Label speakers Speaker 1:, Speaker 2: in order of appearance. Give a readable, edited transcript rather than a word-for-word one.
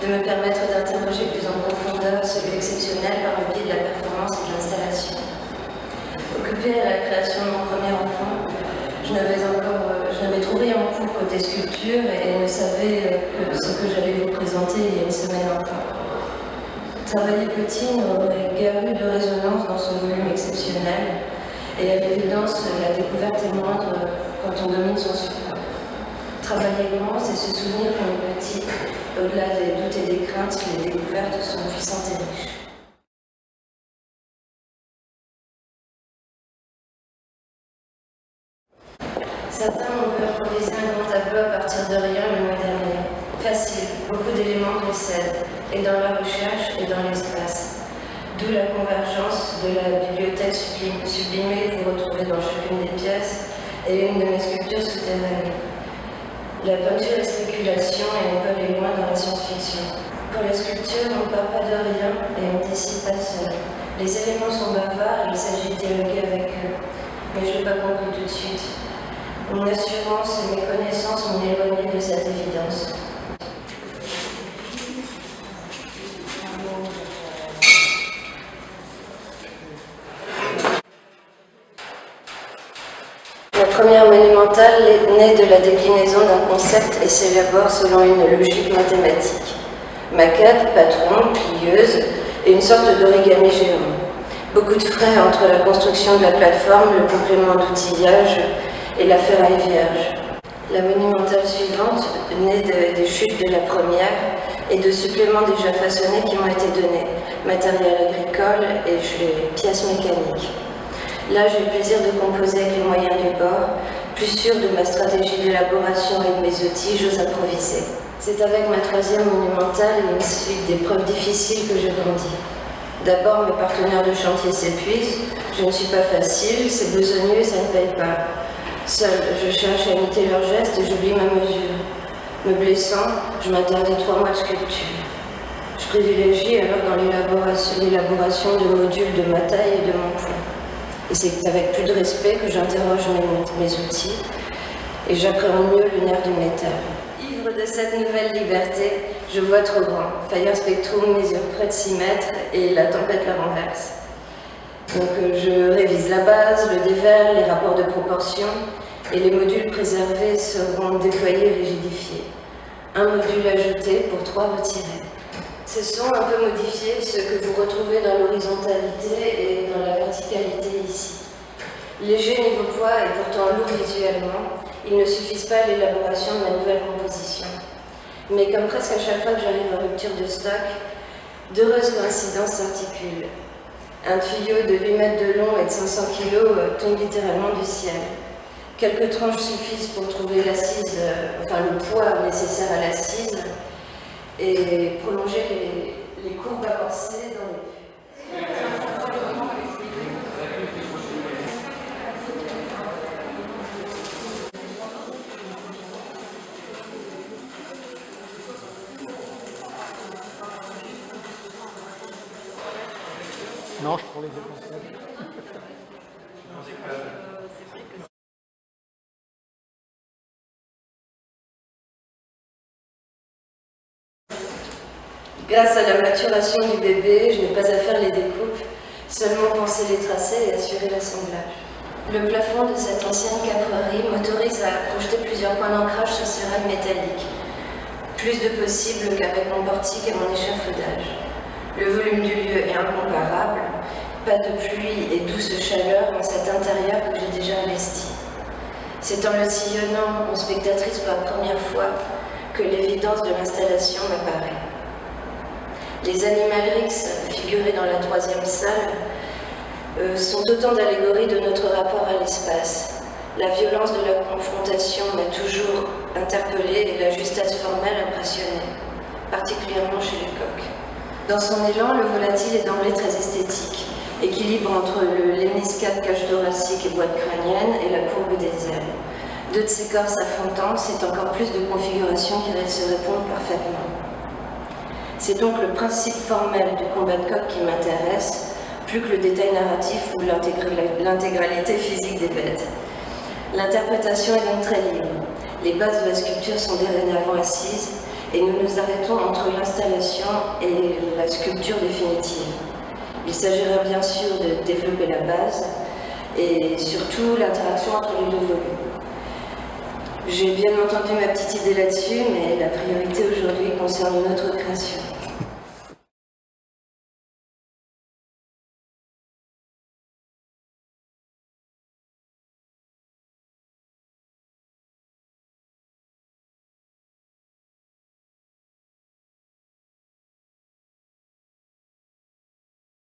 Speaker 1: de me permettre d'interroger plus en profondeur celui exceptionnel par le biais de la performance et de l'installation. Occupée à la création de mon premier enfant, je n'avais trouvé en cours côté sculpture et ne savais ce que j'allais vous présenter il y a une semaine encore. Travailler petit n'aurait guère eu de résonance dans ce volume exceptionnel, et à l'évidence, la découverte est moindre quand on domine son support. Travailler grand, c'est se souvenir qu'on est petit. Au-delà des doutes et des craintes, les découvertes sont puissantes et riches. Certains m'ont vu improviser un grand tableau à partir de rien le mois dernier. Facile, beaucoup d'éléments précèdent, et dans la recherche et dans l'espace. D'où la convergence de la bibliothèque sublimée que vous retrouvez dans chacune des pièces et une de mes sculptures souterraines. La peinture est spéculation et on peut aller loin dans la science-fiction. Pour la sculpture, on ne part pas de rien et on ne décide pas seul. Les éléments sont bavards et il s'agit de dialoguer avec eux. Mais je n'ai pas compris tout de suite. Mon assurance et mes connaissances m'ont éloigné de cette évidence. La première monumentale naît de la déclinaison d'un concept et s'élabore selon une logique mathématique. Maquette, patron, plieuse et une sorte d'origami géant. Beaucoup de frais entre la construction de la plateforme, le complément d'outillage et la ferraille vierge. La monumentale suivante naît des chutes de la première et de suppléments déjà façonnés qui m'ont été donnés, matériel agricole et pièces mécaniques. Là, j'ai le plaisir de composer avec les moyens du bord, plus sûr de ma stratégie d'élaboration et de mes outils, j'ose improviser. C'est avec ma troisième monumentale et une suite d'épreuves difficiles que je grandis. D'abord, mes partenaires de chantier s'épuisent, je ne suis pas facile, c'est besogneux et ça ne paye pas. Seul, je cherche à imiter leurs gestes et j'oublie ma mesure. Me blessant, je m'interdis 3 mois de sculpture. Je privilégie alors dans l'élaboration de modules de ma taille et de mon poids. Et c'est avec plus de respect que j'interroge mes outils et j'appréhende mieux le nerf du métal. Ivre de cette nouvelle liberté, je vois trop grand. Fire Spectrum mesure près de 6 mètres et la tempête la renverse. Donc je révise la base, le dévers, les rapports de proportion et les modules préservés seront déployés et rigidifiés. Un module ajouté pour 3 retirés. Ce sont un peu modifiés ceux que vous retrouvez dans l'horizontalité et dans la verticalité ici. Léger niveau poids et pourtant lourd visuellement, ils ne suffisent pas à l'élaboration de ma nouvelle composition. Mais comme presque à chaque fois que j'arrive en rupture de stock, d'heureuses coïncidences s'articulent. Un tuyau de 8 mètres de long et de 500 kg tombe littéralement du ciel. Quelques tranches suffisent pour trouver l'assise, le poids nécessaire à l'assise et prolonger les courbes avancées dans les puits.
Speaker 2: Non, je prends les dépenses.
Speaker 1: Grâce à la maturation du bébé, je n'ai pas à faire les découpes, seulement penser les tracés et assurer l'assemblage. Le plafond de cette ancienne caprerie m'autorise à projeter plusieurs points d'ancrage sur ces rails métalliques. Plus de possible qu'avec mon portique et mon échafaudage. Le volume du lieu est incomparable, pas de pluie et douce chaleur dans cet intérieur que j'ai déjà investi. C'est en le sillonnant en spectatrice pour la première fois que l'évidence de l'installation m'apparaît. Les animalrix figurés dans la 3e salle sont autant d'allégories de notre rapport à l'espace. La violence de la confrontation m'a toujours interpellée et la justesse formelle impressionnée, particulièrement chez les coqs. Dans son élan, le volatile est d'emblée très esthétique, équilibre entre le léniscate cage thoracique et boîte crânienne et la courbe des ailes. 2 de ces corps s'affrontant, c'est encore plus de configurations qui se répondent parfaitement. C'est donc le principe formel du combat de coq qui m'intéresse, plus que le détail narratif ou l'intégralité physique des bêtes. L'interprétation est donc très libre. Les bases de la sculpture sont dorénavant assises et nous nous arrêtons entre l'installation et la sculpture définitive. Il s'agira bien sûr de développer la base et surtout l'interaction entre les deux volumes. J'ai bien entendu ma petite idée là-dessus, mais la priorité aujourd'hui concerne une autre création.